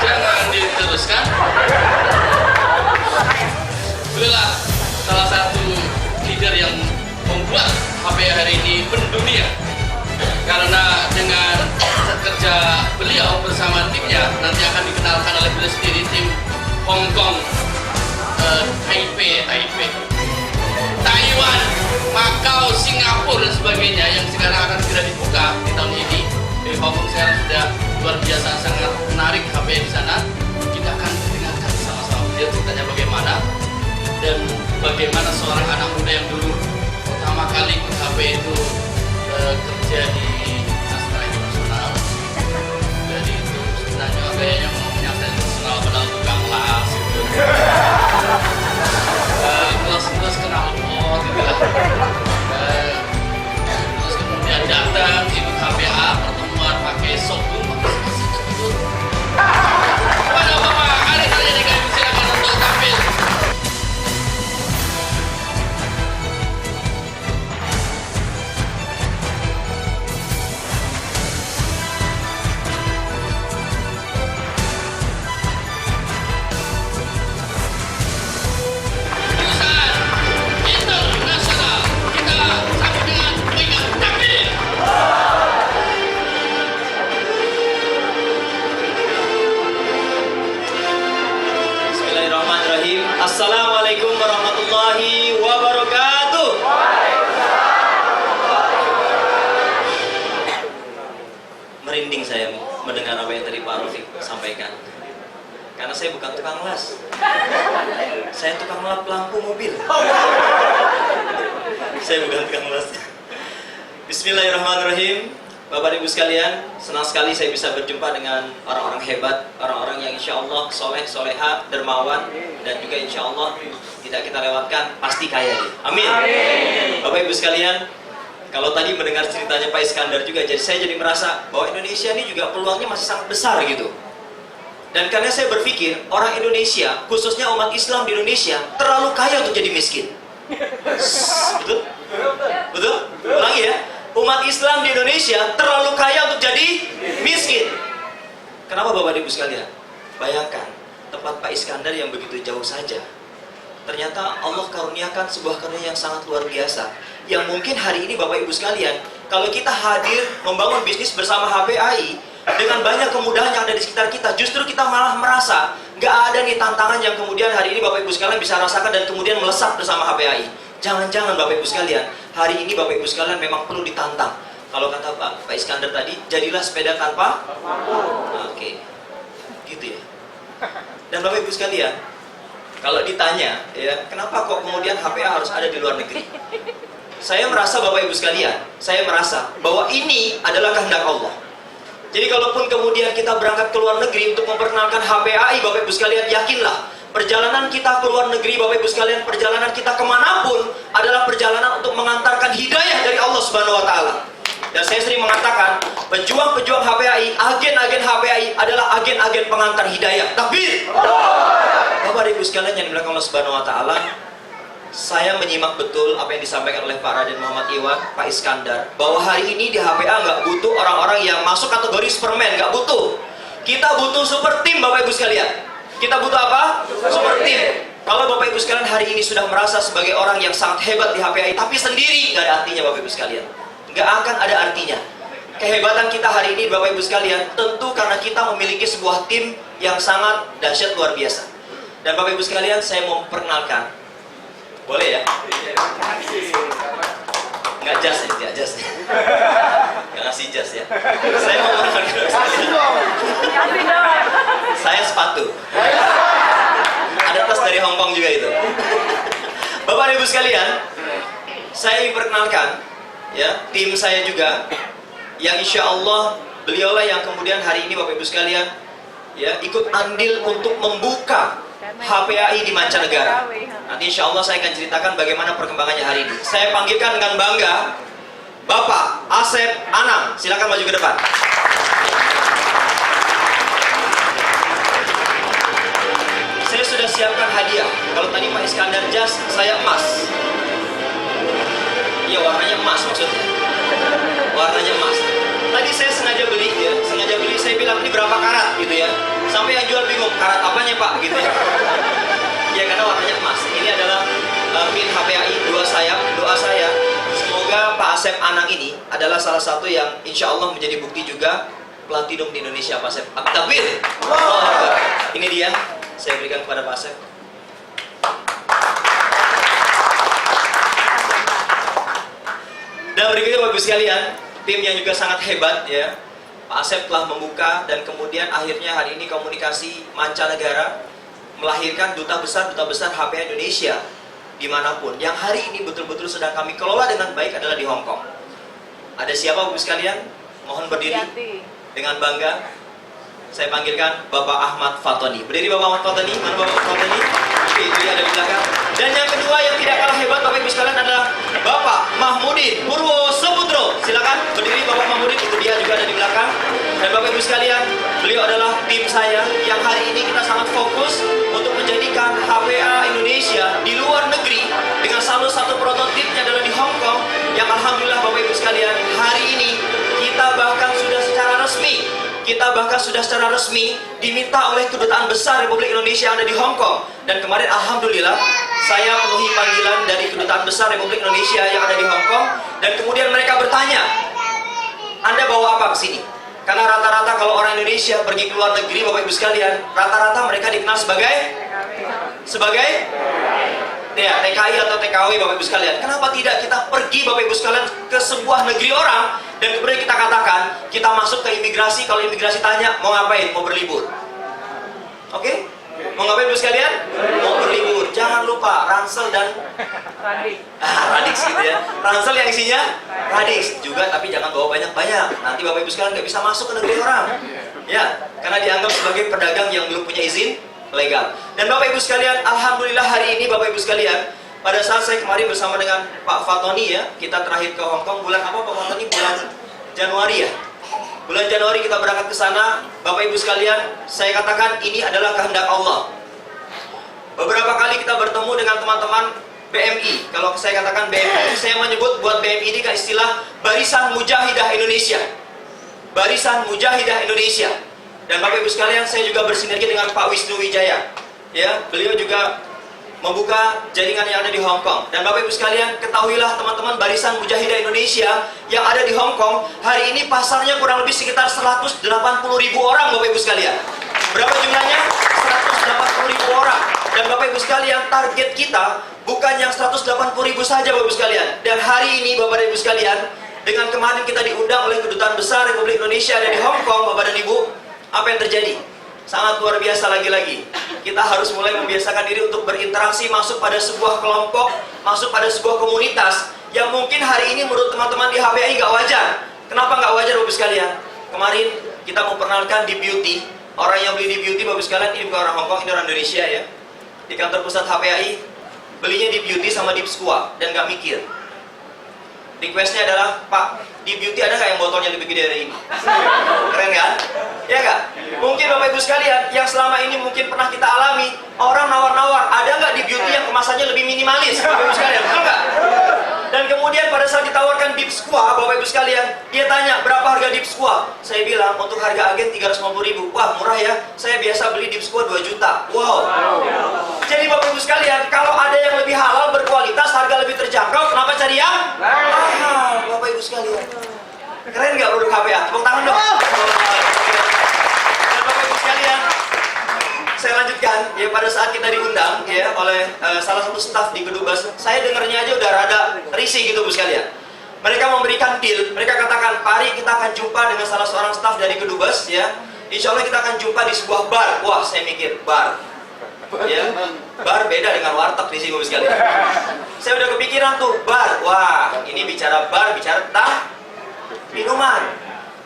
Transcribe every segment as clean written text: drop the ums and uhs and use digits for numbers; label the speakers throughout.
Speaker 1: Jangan diteruskan. Itulah salah satu leader yang membuat HP hari ini mendunia. Karena dengan kerja beliau bersama timnya, nanti akan dikenalkan oleh beliau sendiri, tim Hong Kong, Taipei, Taiwan, Macau, Singapura dan sebagainya yang sekarang akan segera dibuka di tahun ini. Di Hong Kong sekarang sudah luar biasa, sangat menarik HP di sana. Kita akan dengarkan sama-sama beliau ceritanya bagaimana dan bagaimana seorang anak muda yang dulu pertama kali ikut HP itu kerja di Astra Internasional. Jadi itu sebenarnya kayaknya ngomongnya Astra Internasional padahal tukang las gitu. Kelas kenal pot gitu lah. Terus kemudian datang ikut HPA, pertemuan pakai Sogu, pakai Sogu. Pada bapak hari ini kami silakan untuk tampil.
Speaker 2: Assalamualaikum warahmatullahi wabarakatuh. Merinding saya mendengar apa yang tadi Pak Rafiq sampaikan. Karena saya bukan tukang las. Saya tukang lap lampu mobil. Saya bukan tukang las. Bismillahirrahmanirrahim. Bapak Ibu sekalian, senang sekali saya bisa berjumpa dengan orang-orang hebat, orang-orang yang insya Allah soleh, soleha, dermawan, dan juga insya Allah tidak kita lewatkan, pasti kaya dia. Amin. Amin. Bapak Ibu sekalian, kalau tadi mendengar ceritanya Pak Iskandar juga, jadi saya jadi merasa bahwa Indonesia ini juga peluangnya masih sangat besar gitu. Dan karena saya berpikir, orang Indonesia, khususnya umat Islam di Indonesia, terlalu kaya untuk jadi miskin. Betul? Betul? Ulangi ya. Umat Islam di Indonesia terlalu kaya untuk jadi miskin. Kenapa Bapak Ibu sekalian? Bayangkan, tempat Pak Iskandar yang begitu jauh saja. Ternyata Allah karuniakan sebuah karunia yang sangat luar biasa. Yang mungkin hari ini Bapak Ibu sekalian, kalau kita hadir membangun bisnis bersama HPAI, dengan banyak kemudahan yang ada di sekitar kita, justru kita malah merasa nggak ada nih tantangan yang kemudian hari ini Bapak Ibu sekalian bisa rasakan dan kemudian melesat bersama HPAI. Jangan-jangan Bapak Ibu sekalian, hari ini Bapak Ibu sekalian memang perlu ditantang. Kalau kata Pak Iskandar tadi, jadilah sepeda tanpa Oke. Gitu ya. Dan Bapak Ibu sekalian, kalau ditanya, ya, kenapa kok kemudian HPA harus ada di luar negeri? Saya merasa Bapak Ibu sekalian, saya merasa bahwa ini adalah kehendak Allah. Jadi kalaupun kemudian kita berangkat ke luar negeri untuk memperkenalkan HPAI, Bapak Ibu sekalian, yakinlah perjalanan kita ke luar negeri, Bapak Ibu sekalian, perjalanan kita kemanapun adalah perjalanan untuk mengantarkan hidayah dari Allah Subhanahu Wa Taala. Dan saya sering mengatakan, pejuang-pejuang HPAI, agen-agen HPAI adalah agen-agen pengantar hidayah. Takbir! Bapak Ibu sekalian yang dimuliakan Allah Subhanahu Wa Taala, saya menyimak betul apa yang disampaikan oleh Pak Raden Muhammad Iwan, Pak Iskandar, bahwa hari ini di HPA nggak butuh orang-orang yang masuk kategori Superman, nggak butuh. Kita butuh super team, Bapak Ibu sekalian. Kita butuh apa? Super team. Kalau Bapak Ibu sekalian hari ini sudah merasa sebagai orang yang sangat hebat di HPAI, tapi sendiri, nggak ada artinya Bapak Ibu sekalian. Nggak akan ada artinya. Kehebatan kita hari ini Bapak Ibu sekalian, tentu karena kita memiliki sebuah tim yang sangat dahsyat luar biasa. Dan Bapak Ibu sekalian, saya mau perkenalkan. Boleh ya? Nggak jas ya? Nggak jas ya? Nggak ngasih jas ya? Saya mau perkenalkan. Saya sepatu. Ada tas dari Hong Kong juga itu. Bapak Ibu sekalian, saya ingin perkenalkan ya, tim saya juga yang insya Allah beliaulah yang kemudian hari ini Bapak Ibu sekalian ya ikut andil untuk membuka HPAI di mancanegara. Nanti insya Allah saya akan ceritakan bagaimana perkembangannya hari ini. Saya panggilkan dengan bangga Bapak Asep Anang. Silakan maju ke depan. Saya sudah siapkan hadiah. Kalau tadi Pak Iskandar jas, saya emas. Iya, warnanya emas maksudnya. Warnanya emas. Tadi saya sengaja beli ya, saya bilang ini berapa karat gitu ya. Sampai yang jual bingung, karat apanya Pak gitu ya. Ya karena warnanya emas. Ini adalah pin HPAI 2 sayap. Doa saya semoga Pak Asep Anang ini adalah salah satu yang insya Allah menjadi bukti juga platinum di Indonesia Pak Asep. Takbir. Ini dia, saya berikan kepada Pak Asep. Dan berikutnya Bapak Ibu sekalian, tim yang juga sangat hebat ya. Pak Asep telah membuka dan kemudian akhirnya hari ini komunikasi mancanegara melahirkan duta besar HPA Indonesia dimanapun. Yang hari ini betul-betul sedang kami kelola dengan baik adalah di Hong Kong. Ada siapa Bapak Ibu sekalian? Mohon berdiri dengan bangga. Saya panggilkan Bapak Ahmad Fatoni. Berdiri Bapak Ahmad Fatoni. Mana Bapak Fatoni? Oke, itu dia ada di belakang. Dan yang kedua yang tidak kalah hebat Bapak Ibu sekalian adalah Bapak Mahmudin Purwo Seputro. Silakan berdiri Bapak Mahmudin, itu dia juga ada di belakang. Dan Bapak Ibu sekalian, beliau adalah tim saya yang hari ini kita sangat fokus untuk menjadikan HPA Indonesia di luar negeri dengan salah satu prototipnya adalah di Hong Kong yang alhamdulillah Bapak Ibu sekalian hari ini kita bahkan sudah secara resmi diminta oleh Kedutaan Besar Republik Indonesia yang ada di Hong Kong. Dan kemarin alhamdulillah saya penuhi panggilan dari Kedutaan Besar Republik Indonesia yang ada di Hong Kong, dan kemudian mereka bertanya, Anda bawa apa ke sini? Karena rata-rata kalau orang Indonesia pergi ke luar negeri Bapak Ibu sekalian, rata-rata mereka dikenal sebagai ya, TKI atau TKW Bapak Ibu sekalian. Kenapa tidak kita pergi Bapak Ibu sekalian ke sebuah negeri orang dan kemudian kita katakan, kita masuk ke imigrasi, kalau imigrasi tanya, mau ngapain? Mau berlibur. Oke? Mau ngapain Ibu sekalian? Mau berlibur. Jangan lupa ransel dan radix gitu ya. Ransel yang isinya radix juga, tapi jangan bawa banyak-banyak. Nanti Bapak Ibu sekalian nggak bisa masuk ke negeri orang. Ya, karena dianggap sebagai pedagang yang belum punya izin legal. Dan Bapak Ibu sekalian, alhamdulillah hari ini Bapak Ibu sekalian, pada saat saya kemarin bersama dengan Pak Fatoni ya, kita terakhir ke Hong Kong bulan apa Pak Fatoni? Bulan Januari ya. Bulan Januari kita berangkat ke sana. Bapak Ibu sekalian, saya katakan ini adalah kehendak Allah. Beberapa kali kita bertemu dengan teman-teman BMI. Kalau saya katakan BMI, saya menyebut buat BMI ini kan istilah Barisan Mujahidah Indonesia. Barisan Mujahidah Indonesia. Dan Bapak Ibu sekalian, saya juga bersinergi dengan Pak Wisnu Wijaya. Ya, beliau juga membuka jaringan yang ada di Hong Kong. Dan Bapak Ibu sekalian, ketahuilah teman-teman Barisan Mujahidah Indonesia yang ada di Hong Kong, hari ini pasarnya kurang lebih sekitar 180.000 orang Bapak Ibu sekalian. Berapa jumlahnya? 180.000 orang. Dan Bapak Ibu sekalian, target kita bukan yang 180.000 saja Bapak Ibu sekalian. Dan hari ini Bapak dan Ibu sekalian, dengan kemarin kita diundang oleh Kedutaan Besar Republik Indonesia ada di Hong Kong, Bapak dan Ibu, apa yang terjadi? Sangat luar biasa lagi-lagi. Kita harus mulai membiasakan diri untuk berinteraksi, masuk pada sebuah kelompok, masuk pada sebuah komunitas yang mungkin hari ini menurut teman-teman di HPAI nggak wajar. Kenapa nggak wajar Bapak sekalian? Kemarin kita memperkenalkan Deep Beauty. Orang yang beli Deep Beauty Bapak sekalian, ini bukan orang Hong Kong, ini orang Indonesia ya. Di kantor pusat HPAI, belinya Deep Beauty sama Deep Squat dan nggak mikir. Requestnya adalah, Pak, Deep Beauty ada nggak yang botolnya lebih gede dari ini? Keren kan? Ya nggak? Mungkin Bapak Ibu sekalian, yang selama ini mungkin pernah kita alami, orang nawar-nawar, ada nggak Deep Beauty yang kemasannya lebih minimalis? Bapak Ibu sekalian, betul nggak? Dan kemudian pada saat ditawarkan Deep Squat, Bapak Ibu sekalian, dia tanya, berapa harga Deep Squat? Saya bilang, untuk harga agen 350.000. Wah, murah ya, saya biasa beli Deep Squat 2 juta. Wow. Jadi Bapak Ibu sekalian, kalau ada yang lebih halal, berkualitas, harga lebih terjangkau, kenapa cari yang mahal? Bapak Ibu sekalian, keren nggak produk HPA? Tepuk tangan dong. Dan Bapak Ibu sekalian, saya lanjutkan ya, pada saat kita diundang ya oleh salah satu staf di Kedubes, saya dengarnya aja udah rada risih gitu Bu sekalian. Mereka memberikan deal, mereka katakan, "Pari, kita akan jumpa dengan salah seorang staf dari Kedubes ya. Insya Allah kita akan jumpa di sebuah bar." Wah, saya mikir bar. Ya, bar beda dengan warteg di sini Bu sekalian. Saya udah kepikiran tuh bar. Wah, ini bicara bar, bicara tentang minuman.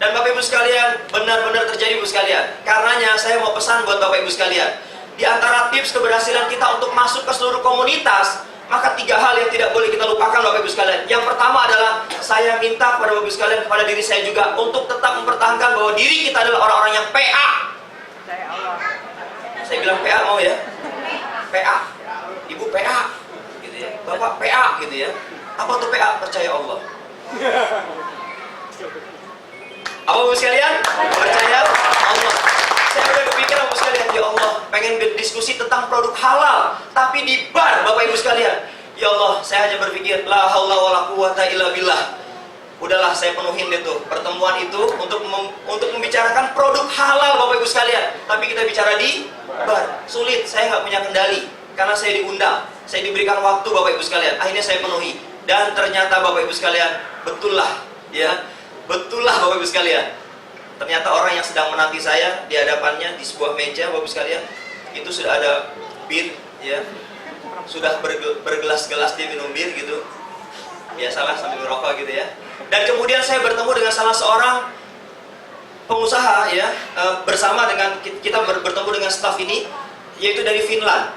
Speaker 2: Dan Bapak Ibu sekalian, benar-benar terjadi Bu sekalian. Karenanya saya mau pesan buat Bapak Ibu sekalian. Di antara tips keberhasilan kita untuk masuk ke seluruh komunitas, maka 3 hal yang tidak boleh kita lupakan Bapak Ibu sekalian. Yang pertama adalah, saya minta kepada Bapak Ibu sekalian, kepada diri saya juga, untuk tetap mempertahankan bahwa diri kita adalah orang-orang yang PA. Saya bilang PA mau ya? PA. Ibu PA. Gitu ya. Bapak PA gitu ya. Apa tuh PA? Percaya Allah. Apa pengen berdiskusi tentang produk halal, tapi di bar, Bapak Ibu sekalian. Ya Allah, saya hanya berpikir, la haula wala quwata illa billah. Udahlah, saya penuhin deh tuh pertemuan itu untuk membicarakan produk halal, Bapak Ibu sekalian. Tapi kita bicara di bar, sulit, saya nggak punya kendali. Karena saya diundang, saya diberikan waktu, Bapak Ibu sekalian. Akhirnya saya penuhi. Dan ternyata Bapak Ibu sekalian, betul lah, ya, betul lah Bapak Ibu sekalian. Ternyata orang yang sedang menanti saya di hadapannya di sebuah meja, Bapak Ibu sekalian, itu sudah ada bir, ya, sudah bergelas-gelas dia minum bir gitu, biasalah sambil merokok gitu ya. Dan kemudian saya bertemu dengan salah seorang pengusaha, ya, bersama dengan kita bertemu dengan staf ini, yaitu dari Finland,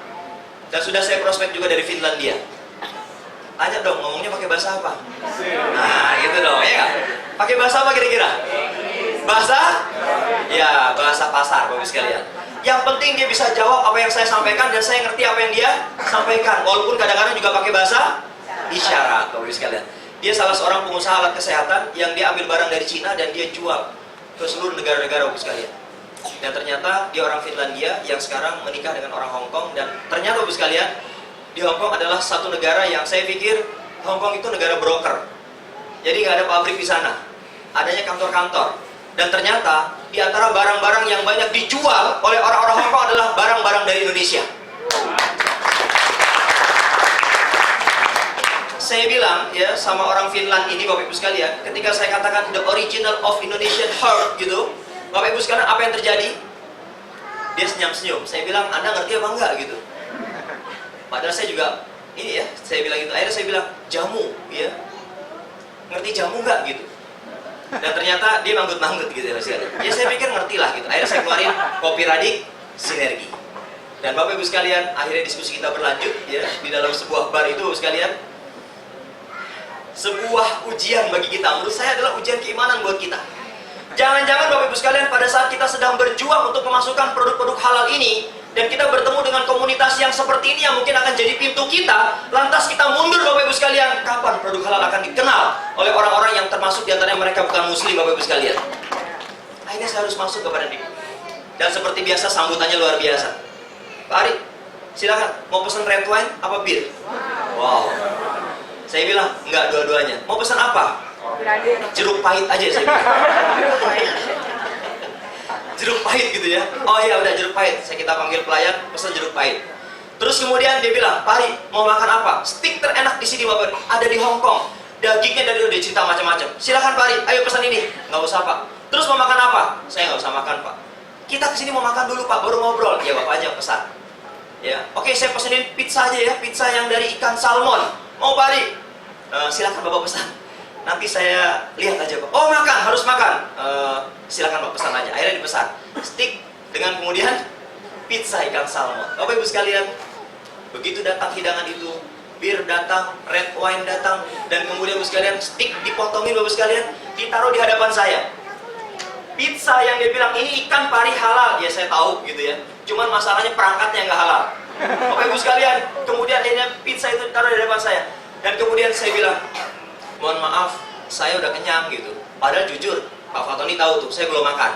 Speaker 2: dan sudah saya prospek juga dari Finlandia. Tanya dong, ngomongnya pakai bahasa apa? Nah, gitu dong, ya nggak? Pakai bahasa apa kira-kira? Bahasa? Ya, bahasa pasar, Bapak sekalian. Yang penting dia bisa jawab apa yang saya sampaikan dan saya ngerti apa yang dia sampaikan. Walaupun kadang-kadang juga pakai bahasa isyarat, Bapak sekalian. Dia salah seorang pengusaha alat kesehatan yang dia ambil barang dari Cina dan dia jual ke seluruh negara-negara, Bapak sekalian. Dan ternyata dia orang Finlandia yang sekarang menikah dengan orang Hong Kong, dan ternyata Bapak sekalian, di Hong Kong adalah satu negara yang saya pikir Hong Kong itu negara broker. Jadi nggak ada pabrik di sana, adanya kantor-kantor. Dan ternyata di antara barang-barang yang banyak dijual oleh orang-orang Hong Kong adalah barang-barang dari Indonesia. Saya bilang ya sama orang Finland ini, Bapak Ibu sekalian, ketika saya katakan the original of Indonesian herb gitu, Bapak Ibu sekalian, apa yang terjadi? Dia senyum-senyum. Saya bilang, Anda ngerti apa enggak gitu? Padahal saya juga ini ya, saya bilang gitu. Akhirnya saya bilang, jamu, ya. Ngerti jamu enggak gitu? Dan ternyata dia manggut-manggut gitu ya, ya saya pikir ngerti lah gitu. Akhirnya saya keluarin kopi Radik Sinergi. Dan Bapak Ibu sekalian, akhirnya diskusi kita berlanjut ya di dalam sebuah bar itu, sekalian. Sebuah ujian bagi kita, menurut saya adalah ujian keimanan buat kita. Jangan-jangan Bapak Ibu sekalian, pada saat kita sedang berjuang untuk memasukkan produk-produk halal ini, dan kita bertemu dengan komunitas yang seperti ini yang mungkin akan jadi pintu kita, lantas kita mundur, Bapak Ibu sekalian. Kapan produk halal akan dikenal oleh orang-orang yang termasuk diantaranya mereka bukan muslim, Bapak Ibu sekalian? Akhirnya saya harus masuk kepada dia. Dan seperti biasa sambutannya luar biasa. Pak Ari, silakan, mau pesan red wine apa bir? Wow. Saya bilang, enggak, dua-duanya. Mau pesan apa? Jeruk pahit aja, saya bilang. Jeruk pahit gitu ya. Oh iya, udah jeruk pahit. Kita panggil pelayan, pesan jeruk pahit. Terus kemudian dia bilang, Pak Ari, mau makan apa? Steak terenak di sini, Bapak. Ada di Hong Kong. Dagingnya dari udah cerita macam-macam. Silakan Pak Ari, ayo pesan ini. Nggak usah Pak. Terus mau makan apa? Saya nggak usah makan Pak. Kita kesini mau makan dulu Pak, baru ngobrol. Ya Bapak aja pesan. Ya, oke, saya pesenin pizza aja ya, pizza yang dari ikan salmon. Mau Pak Ari? Silakan Bapak pesan. Nanti saya lihat aja Pak. Oh makan, harus makan. Silakan Pak pesan aja. Akhirnya dipesan steak dengan kemudian pizza ikan salmon. Bapak Ibu sekalian, begitu datang hidangan itu, bir datang, red wine datang, dan kemudian Bapak sekalian steak dipotongin, Bapak sekalian, ditaruh di hadapan saya. Pizza yang dia bilang ini ikan pari halal, ya saya tahu gitu ya. Cuman masalahnya perangkatnya nggak halal. Bapak Ibu sekalian, kemudian akhirnya pizza itu ditaruh di hadapan saya. Dan kemudian saya bilang, mohon maaf, saya udah kenyang gitu. Padahal jujur, Pak Fatoni tahu tuh, saya belum makan.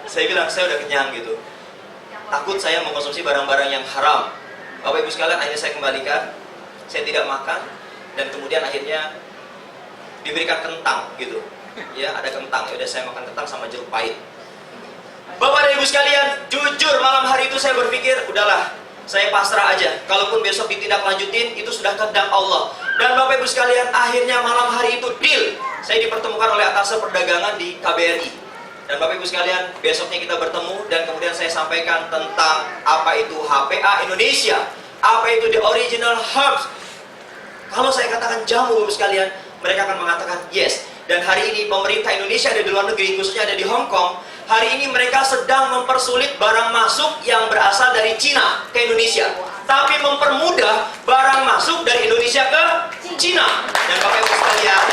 Speaker 2: Saya bilang, saya udah kenyang gitu. Takut saya mengkonsumsi barang-barang yang haram. Bapak Ibu sekalian, akhirnya saya kembalikan. Saya tidak makan. Dan kemudian akhirnya diberikan kentang gitu. Ya, ada kentang. Ya udah saya makan kentang sama jeruk pahit. Bapak dan Ibu sekalian, jujur malam hari itu saya berpikir, udahlah, saya pasrah aja. Kalaupun besok ditindaklanjutin, itu sudah kehendak Allah. Dan Bapak Ibu sekalian, akhirnya malam hari itu deal. Saya dipertemukan oleh atas perdagangan di KBRI. Dan Bapak Ibu sekalian, besoknya kita bertemu dan kemudian saya sampaikan tentang apa itu HPA Indonesia, apa itu the original herbs. Kalau saya katakan jamu, Bapak Ibu sekalian, mereka akan mengatakan yes. Dan hari ini pemerintah Indonesia ada di luar negeri, khususnya ada di Hong Kong. Hari ini mereka sedang mempersulit barang masuk yang berasal dari Cina ke Indonesia, tapi mempermudah barang masuk dari Indonesia ke Cina. Dan Bapak Ibu sekalian,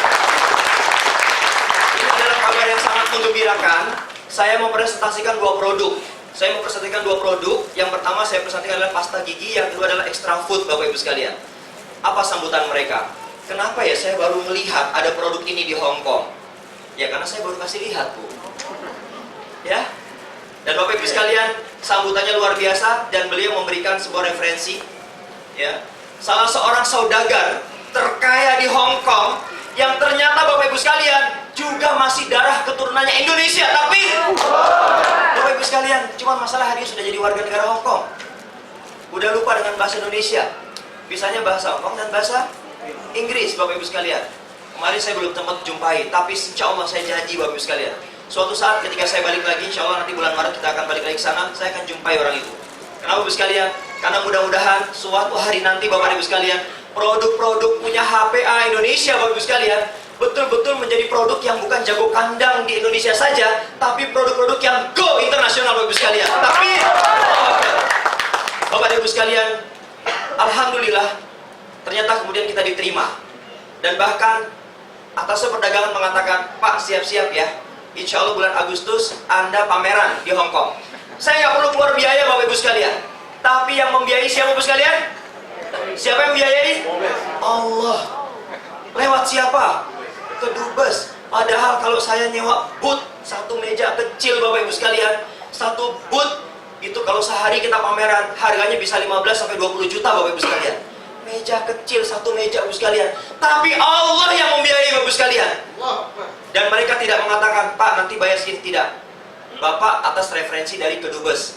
Speaker 2: ini adalah kabar yang sangat menggembirakan. Saya mempresentasikan dua produk. Yang pertama saya presentasikan adalah pasta gigi, yang kedua adalah extra food, Bapak Ibu sekalian. Apa sambutan mereka? Kenapa ya saya baru melihat ada produk ini di Hong Kong? Ya karena saya baru kasih lihat, Bu. Ya, Dan Bapak Ibu sekalian, sambutannya luar biasa dan beliau memberikan sebuah referensi. Ya, salah seorang saudagar terkaya di Hong Kong yang ternyata Bapak Ibu sekalian juga masih darah keturunannya Indonesia, tapi Bapak Ibu sekalian, cuma masalah dia sudah jadi warga negara Hong Kong. Udah lupa dengan bahasa Indonesia. Bisanya bahasa Hong Kong dan bahasa Inggris, Bapak Ibu sekalian. Kemarin saya belum sempat jumpai, tapi insya Allah saya janji Bapak Ibu sekalian, suatu saat ketika saya balik lagi, insya Allah nanti bulan Maret kita akan balik lagi ke sana, saya akan jumpai orang itu. Kenapa Bapak Ibu sekalian? Karena mudah-mudahan suatu hari nanti Bapak Ibu sekalian, produk-produk punya HPA Indonesia Bapak Ibu sekalian, betul-betul menjadi produk yang bukan jago kandang di Indonesia saja, tapi produk-produk yang go internasional Bapak Ibu sekalian. Tapi Bapak Ibu sekalian, alhamdulillah ternyata kemudian kita diterima. Dan bahkan atas perdagangan mengatakan, Pak siap-siap ya, insya Allah bulan Agustus Anda pameran di Hong Kong. Saya nggak perlu keluar biaya Bapak Ibu sekalian, tapi yang membiayai siapa Bapak Ibu sekalian? Siapa yang membiayai? Allah. Lewat siapa? Kedubes. Padahal kalau saya nyewa booth, satu meja kecil Bapak Ibu sekalian, satu booth itu kalau sehari kita pameran harganya bisa 15 sampai 20 juta Bapak Ibu sekalian. Meja kecil, satu meja Bapak Ibu sekalian, tapi Allah yang membiayai Bapak Ibu sekalian. Dan mereka tidak mengatakan, Pak nanti bayar segini, tidak. Bapak atas referensi dari kedubes,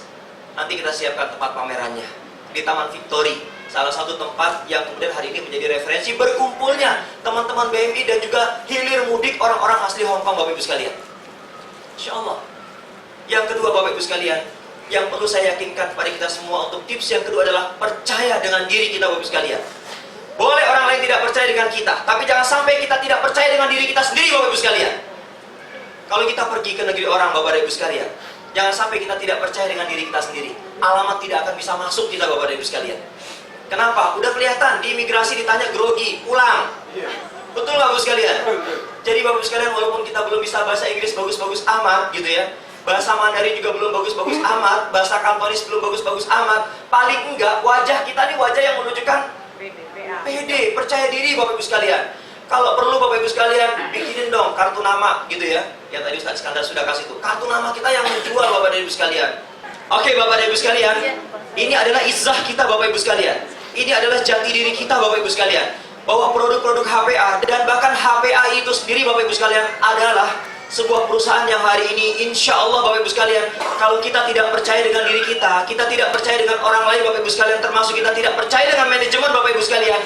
Speaker 2: nanti kita siapkan tempat pamerannya di Taman Victory, salah satu tempat yang kemudian hari ini menjadi referensi berkumpulnya teman-teman BMI dan juga hilir mudik orang-orang asli Hong Kong Bapak Ibu sekalian. Insya Allah. Yang kedua Bapak Ibu sekalian, yang perlu saya yakinkan kepada kita semua untuk tips yang kedua adalah percaya dengan diri kita Bapak Ibu sekalian. Boleh orang lain tidak percaya dengan kita, tapi jangan sampai kita tidak percaya dengan diri kita sendiri Bapak Ibu sekalian. Kalau kita pergi ke negeri orang Bapak Ibu sekalian, jangan sampai kita tidak percaya dengan diri kita sendiri. Alamat tidak akan bisa masuk kita Bapak Ibu sekalian. Kenapa? Udah kelihatan di imigrasi ditanya grogi, pulang. Betul nggak Bapak sekalian? Jadi Bapak sekalian, walaupun kita belum bisa bahasa Inggris bagus-bagus amat gitu ya, bahasa Mandarin juga belum bagus-bagus amat, bahasa Kantonis belum bagus-bagus amat, paling enggak wajah kita ini wajah yang menunjukkan pede, percaya diri Bapak Ibu sekalian. Kalau perlu Bapak Ibu sekalian, bikinin dong kartu nama gitu ya. Yang tadi Ustaz Iskandar sudah kasih tuh, kartu nama kita yang menjual Bapak Ibu sekalian. Oke Bapak Ibu sekalian, ini adalah izzah kita Bapak Ibu sekalian. Ini adalah jati diri kita Bapak Ibu sekalian. Bahwa produk-produk HPA dan bahkan HPA itu sendiri Bapak Ibu sekalian adalah sebuah perusahaan yang hari ini insya Allah Bapak Ibu sekalian, kalau kita tidak percaya dengan diri kita tidak percaya dengan orang lain Bapak Ibu sekalian, termasuk kita tidak percaya dengan manajemen Bapak Ibu sekalian,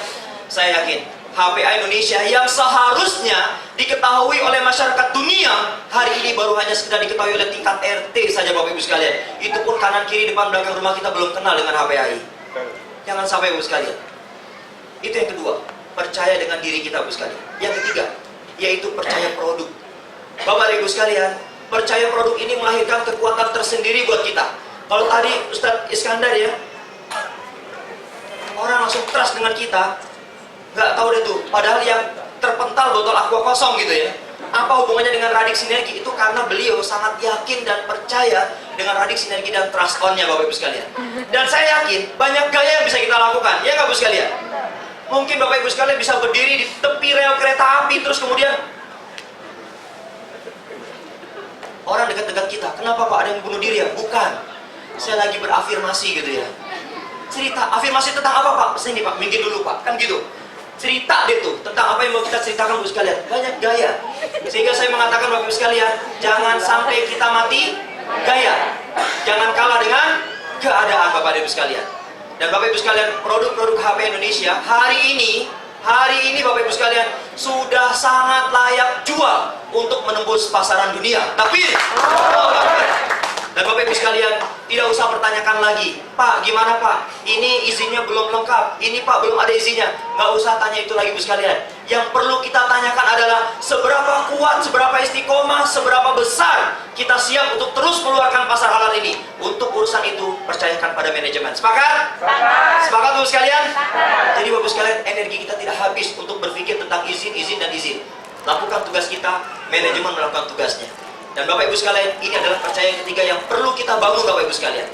Speaker 2: saya yakin HPA Indonesia yang seharusnya diketahui oleh masyarakat dunia hari ini baru hanya sekedar diketahui oleh tingkat RT saja Bapak Ibu sekalian. Itu pun kanan kiri depan belakang rumah kita belum kenal dengan HPAI. Jangan sampai Bapak Ibu sekalian. Itu yang kedua, percaya dengan diri kita Bapak Ibu sekalian. Yang ketiga, yaitu percaya produk. Bapak Ibu sekalian, percaya produk ini melahirkan kekuatan tersendiri buat kita. Kalau tadi Ustaz Iskandar ya, orang langsung trust dengan kita, nggak tahu deh tuh, padahal yang terpental botol aqua kosong gitu ya. Apa hubungannya dengan Radik Sinergi? Itu karena beliau sangat yakin dan percaya dengan Radik Sinergi dan trust on-nya Bapak Ibu sekalian. Dan saya yakin banyak gaya yang bisa kita lakukan, ya nggak Bapak Ibu sekalian? Mungkin Bapak Ibu sekalian bisa berdiri di tepi rel kereta api terus kemudian orang dekat-dekat kita, kenapa Pak ada yang bunuh diri ya? Bukan, saya lagi berafirmasi gitu ya. Cerita, afirmasi tentang apa Pak? Sini Pak, minggir dulu Pak, kan gitu. Cerita deh tuh, tentang apa yang mau kita ceritakan Bapak sekalian. Banyak gaya. Sehingga saya mengatakan Bapak sekalian, jangan sampai kita mati gaya. Jangan kalah dengan keadaan Bapak Ibu sekalian. Dan Bapak Ibu sekalian, produk-produk HP Indonesia hari ini Bapak Ibu sekalian sudah sangat layak jual untuk menembus pasaran dunia. Tapi dan Bapak Ibu sekalian, tidak usah pertanyakan lagi, Pak gimana Pak, ini izinnya belum lengkap, ini Pak belum ada izinnya. Nggak usah tanya itu lagi Ibu sekalian. Yang perlu kita tanyakan adalah seberapa kuat, seberapa istiqomah, seberapa besar kita siap untuk terus mengeluarkan pasar halal ini. Untuk urusan itu percayakan pada manajemen. Sepakat? Sepakat. Sepakat Bapak sekalian? Sepakat. Jadi Bapak sekalian, energi kita tidak habis untuk berpikir tentang izin, dan izin. Lakukan tugas kita, manajemen melakukan tugasnya. Dan Bapak Ibu sekalian, ini adalah percaya yang ketiga yang perlu kita bangun Bapak Ibu sekalian.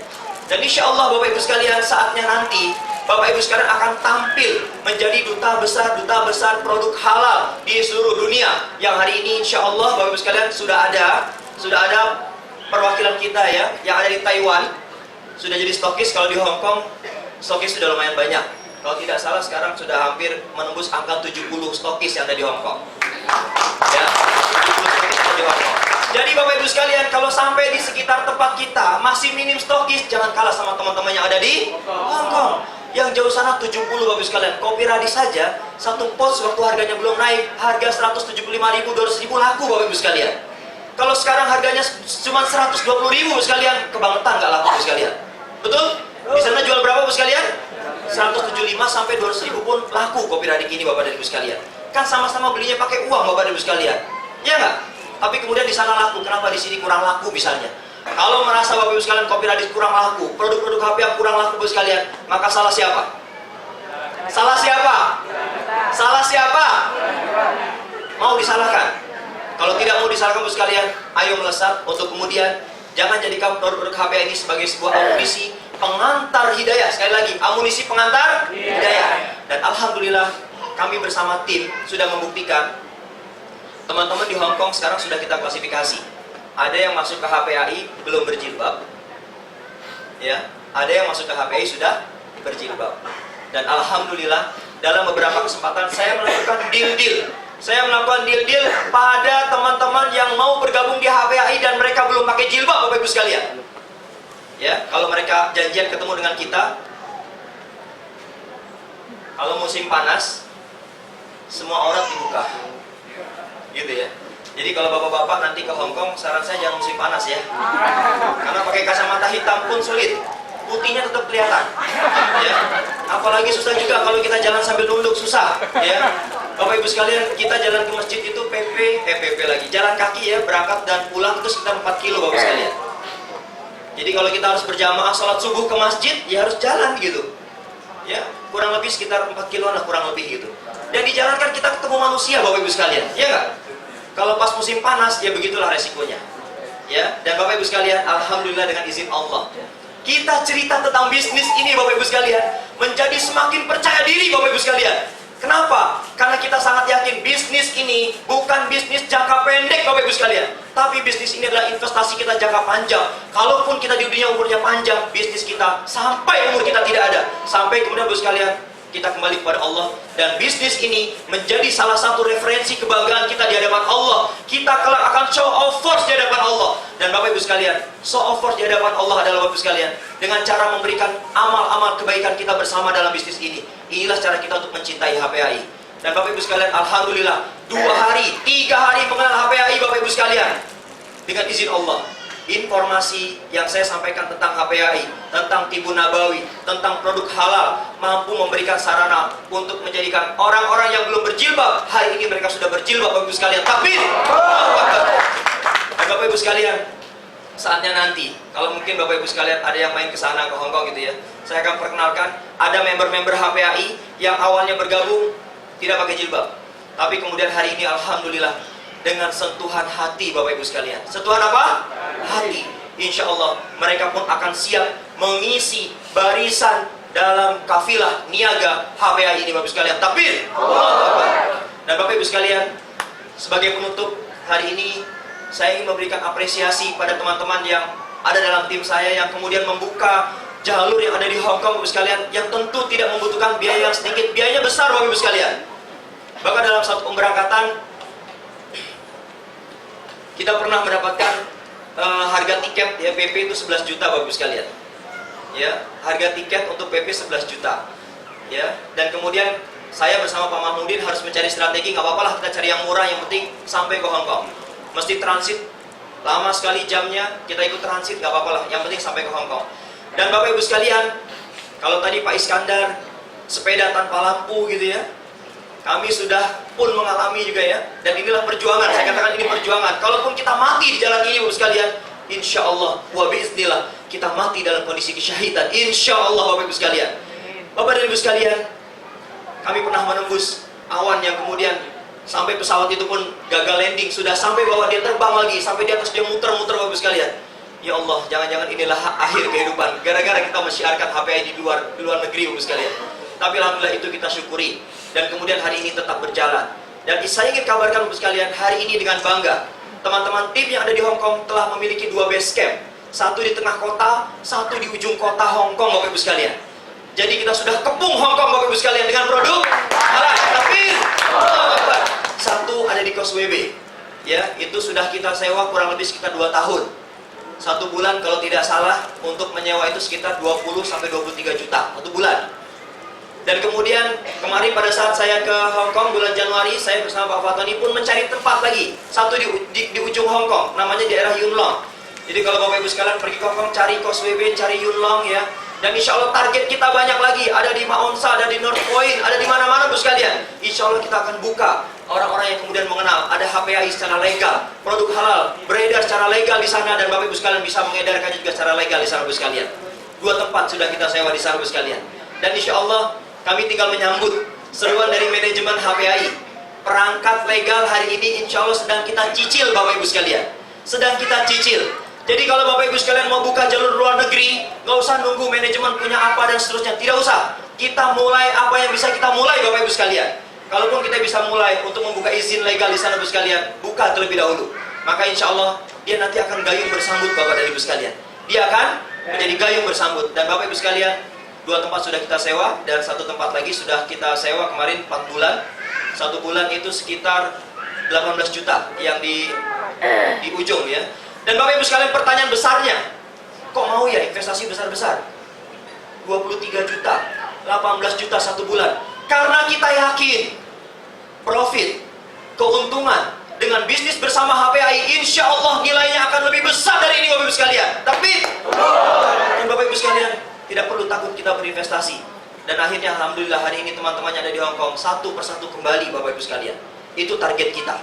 Speaker 2: Dan insya Allah Bapak Ibu sekalian, saatnya nanti Bapak Ibu sekalian akan tampil menjadi duta besar produk halal di seluruh dunia. Yang hari ini insya Allah Bapak Ibu sekalian sudah ada perwakilan kita ya, yang ada di Taiwan sudah jadi stokis. Kalau di Hong Kong stokis sudah lumayan banyak. Kalau tidak salah sekarang sudah hampir menembus angka 70 stokis yang ada di Hong Kong. Ya, 70 stokis yang ada di Hong Kong. Jadi Bapak Ibu sekalian, kalau sampai di sekitar tempat kita masih minim stokis, jangan kalah sama teman-teman yang ada di Hong Kong. Yang jauh sana 70 Bapak Ibu sekalian. Kopi radis saja satu pot waktu harganya belum naik, harga 175.000, 200.000 laku Bapak Ibu sekalian. Kalau sekarang harganya cuma 120.000 sekalian, kebangetan nggak laku Bapak sekalian. Betul? Di sana jual berapa Bapak sekalian? 175 sampai 200.000 pun laku kopi radis ini Bapak dan Ibu sekalian. Kan sama-sama belinya pakai uang Bapak dan Ibu sekalian. Ya nggak? Tapi kemudian di sana laku, kenapa di sini kurang laku misalnya? Kalau merasa Bapak Ibu sekalian kopi radis kurang laku, produk-produk HP yang kurang laku Bapak sekalian, maka salah siapa? Salah siapa? Salah siapa? Mau disalahkan? Kalau tidak mau disalahkan Bapak sekalian, ayo melesat untuk kemudian jangan jadikan produk HP ini sebagai sebuah amunisi pengantar hidayah. Sekali lagi, amunisi pengantar hidayah. Dan alhamdulillah kami bersama tim sudah membuktikan teman-teman di Hong Kong sekarang sudah kita klasifikasi. Ada yang masuk ke HPAI belum berjilbab, ya. Ada yang masuk ke HPAI sudah berjilbab. Dan alhamdulillah dalam beberapa kesempatan saya melakukan deal-deal. Saya melakukan deal-deal pada teman-teman yang mau bergabung di HPAI dan mereka belum pakai jilbab Bapak Ibu sekalian. Ya, kalau mereka janjian ketemu dengan kita, kalau musim panas semua aurat dibuka. Gitu ya. Jadi kalau bapak-bapak nanti ke Hong Kong, saran saya jangan musim panas ya. Karena pakai kacamata hitam pun sulit, putihnya tetap kelihatan. Ya. Apalagi susah juga kalau kita jalan sambil nunduk, susah. Ya. Bapak Ibu sekalian, kita jalan ke masjid itu PP lagi. Jalan kaki ya, berangkat dan pulang itu sekitar 4 kilo Bapak sekalian. Jadi kalau kita harus berjamaah sholat subuh ke masjid, ya harus jalan gitu. Ya, kurang lebih sekitar 4 kilo lah kurang lebih gitu. Dan di jalan kan kita ketemu manusia Bapak Ibu sekalian, ya nggak? Kalau pas musim panas, ya begitulah resikonya. Ya, dan Bapak Ibu sekalian, alhamdulillah dengan izin Allah, kita cerita tentang bisnis ini Bapak Ibu sekalian menjadi semakin percaya diri Bapak Ibu sekalian. Kenapa? Karena kita sangat yakin bisnis ini bukan bisnis jangka pendek Bapak Ibu sekalian, tapi bisnis ini adalah investasi kita jangka panjang. Kalaupun kita di dunia umurnya panjang, bisnis kita sampai umur kita tidak ada, sampai kemudian Bapak Ibu sekalian kita kembali kepada Allah, dan bisnis ini menjadi salah satu referensi kebanggaan kita di hadapan Allah. Kita kelak akan show of force di hadapan Allah. Dan Bapak Ibu sekalian, show of force di hadapan Allah adalah Bapak Ibu sekalian dengan cara memberikan amal-amal kebaikan kita bersama dalam bisnis ini. Inilah cara kita untuk mencintai HPAI. Dan Bapak Ibu sekalian, alhamdulillah 2 hari, 3 hari mengenal HPAI Bapak Ibu sekalian, dengan izin Allah, informasi yang saya sampaikan tentang HPAI, tentang Tibun Nabawi, tentang produk halal, mampu memberikan sarana untuk menjadikan orang-orang yang belum berjilbab, hari ini mereka sudah berjilbab Bapak Ibu sekalian. Takbir! Dan Bapak Ibu sekalian, saatnya nanti, kalau mungkin Bapak Ibu sekalian ada yang main ke sana ke Hong Kong gitu ya, saya akan perkenalkan ada member-member HPAI yang awalnya bergabung tidak pakai jilbab, tapi kemudian hari ini alhamdulillah dengan sentuhan hati Bapak Ibu sekalian. Sentuhan apa? Hati. Insya Allah mereka pun akan siap mengisi barisan dalam kafilah niaga HPAI ini Bapak Ibu sekalian. Takbir! Dan Bapak Ibu sekalian, sebagai penutup hari ini saya ingin memberikan apresiasi pada teman-teman yang ada dalam tim saya yang kemudian membuka jalur yang ada di Hong Kong Bapak Ibu sekalian, yang tentu tidak membutuhkan biaya yang sedikit, biayanya besar Bapak Ibu sekalian. Bahkan dalam satu pemberangkatan kita pernah mendapatkan harga tiket ya PP itu 11 juta Bapak Ibu sekalian. Ya, harga tiket untuk PP 11 juta. Ya, dan kemudian saya bersama Pak Mahmudin harus mencari strategi, nggak apa-apa lah kita cari yang murah, yang penting sampai ke Hong Kong. Mesti transit, lama sekali jamnya, kita ikut transit, nggak apa-apa lah, yang penting sampai ke Hong Kong. Dan Bapak Ibu sekalian, kalau tadi Pak Iskandar sepeda tanpa lampu gitu ya, kami sudah pun mengalami juga ya. Dan inilah perjuangan, saya katakan ini perjuangan. Kalaupun kita mati di jalan ini Bapak sekalian, insya Allah, wa biiznillah, kita mati dalam kondisi kesyahidan, insya Allah Bapak Ibu sekalian. Bapak dan Ibu sekalian, kami pernah menembus awan yang kemudian sampai pesawat itu pun gagal landing, sudah sampai bawah dia terbang lagi, sampai di atas dia muter-muter Bapak Ibu sekalian. Ya Allah, jangan-jangan inilah akhir kehidupan gara-gara kita mensyiarkan HPAI di luar negeri Bapak sekalian. Tapi alhamdulillah itu kita syukuri, dan kemudian hari ini tetap berjalan. Dan saya ingin kabarkan Bapak sekalian hari ini dengan bangga, teman-teman tim yang ada di Hong Kong telah memiliki 2 base camp. Satu di tengah kota, satu di ujung kota Hong Kong, Bapak Ibu sekalian. Jadi kita sudah kepung Hong Kong, Bapak Ibu sekalian, dengan produk halal. Tapi satu ada di Causeway Bay. Ya, itu sudah kita sewa kurang lebih sekitar 2 tahun. 1 bulan kalau tidak salah untuk menyewa itu sekitar 20 sampai 23 juta 1 bulan. Dan kemudian kemarin pada saat saya ke Hong Kong bulan Januari, saya bersama Pak Fatoni pun mencari tempat lagi. Satu di ujung Hong Kong, namanya daerah Yuen Long. Jadi kalau Bapak Ibu sekalian pergi ke Hong Kong, cari Causeway Bay, cari Yuen Long ya. Dan insya Allah target kita banyak lagi. Ada di Ma On Sha, ada di North Point, ada di mana-mana Bu sekalian. Insya Allah kita akan buka orang-orang yang kemudian mengenal ada HPAI secara legal, produk halal beredar secara legal di sana, dan Bapak Ibu sekalian bisa mengedarkannya juga secara legal di sana Bu sekalian. 2 tempat sudah kita sewa di sana Bu sekalian. Dan insya Allah kami tinggal menyambut seruan dari manajemen HPAI. Perangkat legal hari ini insya Allah sedang kita cicil Bapak Ibu sekalian. Sedang kita cicil. Jadi kalau Bapak Ibu sekalian mau buka jalur luar negeri, nggak usah nunggu manajemen punya apa dan seterusnya. Tidak usah. Kita mulai apa yang bisa kita mulai Bapak Ibu sekalian. Kalaupun kita bisa mulai untuk membuka izin legal di sana Bapak Ibu sekalian, buka terlebih dahulu. Maka insya Allah dia nanti akan gayung bersambut Bapak dan Ibu sekalian. Dia akan menjadi gayung bersambut. Dan Bapak Ibu sekalian, 2 tempat sudah kita sewa dan 1 tempat lagi sudah kita sewa kemarin 4 bulan. 1 bulan itu sekitar 18 juta yang di ujung ya. Dan Bapak Ibu sekalian, pertanyaan besarnya, kok mau ya investasi besar-besar? 23 juta, 18 juta 1 bulan. Karena kita yakin profit, keuntungan dengan bisnis bersama HPAI, insya Allah nilainya akan lebih besar dari ini Bapak Ibu sekalian. Tapi dan Bapak Ibu sekalian, tidak perlu takut kita berinvestasi. Dan akhirnya Alhamdulillah hari ini teman-temannya ada di Hong Kong satu persatu kembali Bapak Ibu sekalian. Itu target kita,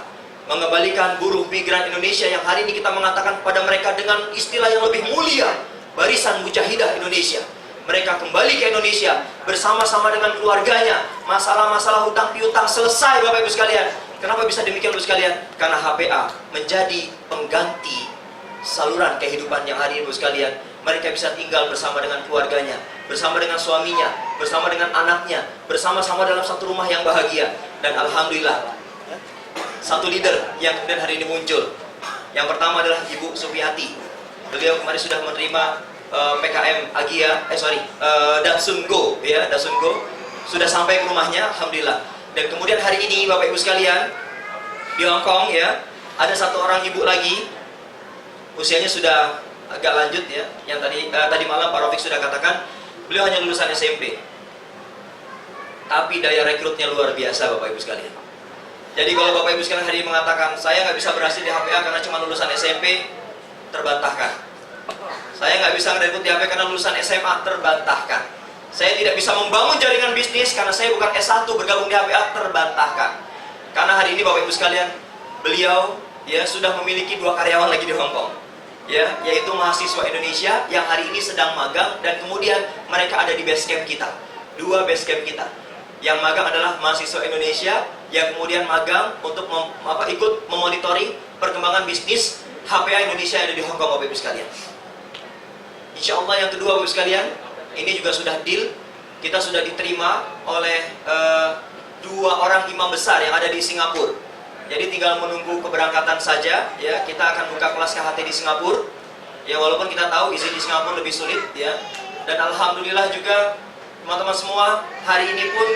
Speaker 2: mengembalikan buruh migran Indonesia yang hari ini kita mengatakan kepada mereka dengan istilah yang lebih mulia, Barisan Mujahidah Indonesia. Mereka kembali ke Indonesia bersama-sama dengan keluarganya. Masalah-masalah hutang piutang selesai Bapak Ibu sekalian. Kenapa bisa demikian Bapak Ibu sekalian? Karena HPA menjadi pengganti saluran kehidupan yang hari ini Bapak Ibu sekalian. Mereka bisa tinggal bersama dengan keluarganya, bersama dengan suaminya, bersama dengan anaknya, bersama-sama dalam satu rumah yang bahagia. Dan Alhamdulillah, satu leader yang kemudian hari ini muncul. Yang pertama adalah Ibu Supiati. Beliau kemarin sudah menerima PKM Agia, Datsun Go, ya, Datsun Go sudah sampai ke rumahnya, Alhamdulillah. Dan kemudian hari ini Bapak Ibu sekalian di Hong Kong ya, ada satu orang ibu lagi, usianya sudah agak lanjut ya, yang tadi malam Pak Rafiq sudah katakan, beliau hanya lulusan SMP, tapi daya rekrutnya luar biasa Bapak Ibu sekalian. Jadi kalau Bapak Ibu sekalian hari ini mengatakan saya nggak bisa berhasil di HPA karena cuma lulusan SMP, terbantahkan. Saya nggak bisa ngerekrut di HPA karena lulusan SMA, terbantahkan. Saya tidak bisa membangun jaringan bisnis karena saya bukan S1 bergabung di HPA, terbantahkan. Karena hari ini Bapak Ibu sekalian, beliau ya sudah memiliki 2 karyawan lagi di Hong Kong, ya, yaitu mahasiswa Indonesia yang hari ini sedang magang, dan kemudian mereka ada di base camp kita. 2 base camp kita. Yang magang adalah mahasiswa Indonesia yang kemudian magang untuk ikut memonitoring perkembangan bisnis HPA Indonesia yang ada di Hong Kong Bapak Ibu sekalian. Insya Allah yang kedua Bapak Ibu sekalian, ini juga sudah deal. Kita sudah diterima oleh 2 orang imam besar yang ada di Singapura. Jadi tinggal menunggu keberangkatan saja ya. Kita akan buka kelas KHT di Singapura. Ya walaupun kita tahu izin di Singapura lebih sulit ya. Dan Alhamdulillah juga teman-teman semua, hari ini pun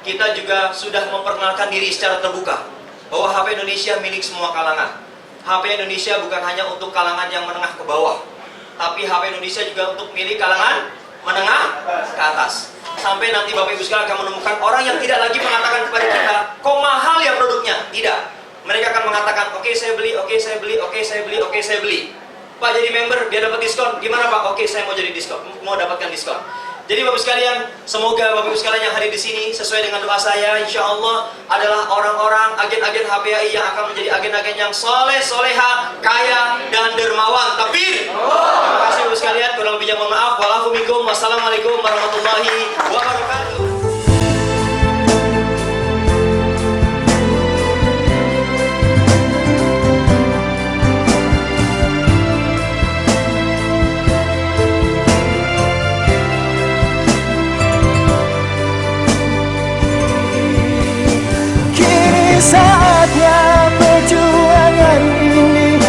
Speaker 2: kita juga sudah memperkenalkan diri secara terbuka bahwa HP Indonesia milik semua kalangan. HP Indonesia bukan hanya untuk kalangan yang menengah ke bawah, tapi HP Indonesia juga untuk milik kalangan menengah ke atas. Sampai nanti Bapak Ibu sekalian akan menemukan orang yang tidak lagi mengatakan kepada kita, kok mahal ya produknya? Tidak. Mereka akan mengatakan, oke saya beli, oke saya beli, oke saya beli, oke saya beli. Pak jadi member biar dapat diskon. Gimana Pak? Oke saya mau jadi diskon, mau dapatkan diskon. Jadi Bapak sekalian, semoga Bapak Ibu sekalian yang hadir di sini sesuai dengan doa saya, insya Allah adalah orang-orang agen-agen HPAI yang akan menjadi agen-agen yang soleh, soleha, kaya dan dermawan. Takbir. Terima kasih Bapak sekalian. Kurang lebihnya mohon maaf. Wassalamualaikum warahmatullahi wabarakatuh.
Speaker 3: Saatnya perjuangan ini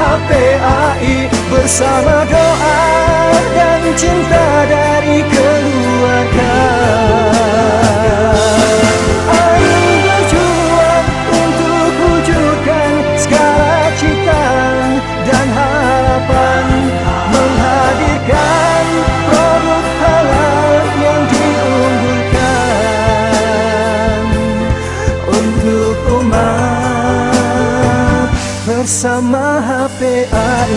Speaker 3: HPAI bersama doa dan cinta dari keluarga. AI berjuang untuk wujudkan segala cita dan harapan, menghadirkan produk halal yang diunggulkan untuk umat bersama HPAI.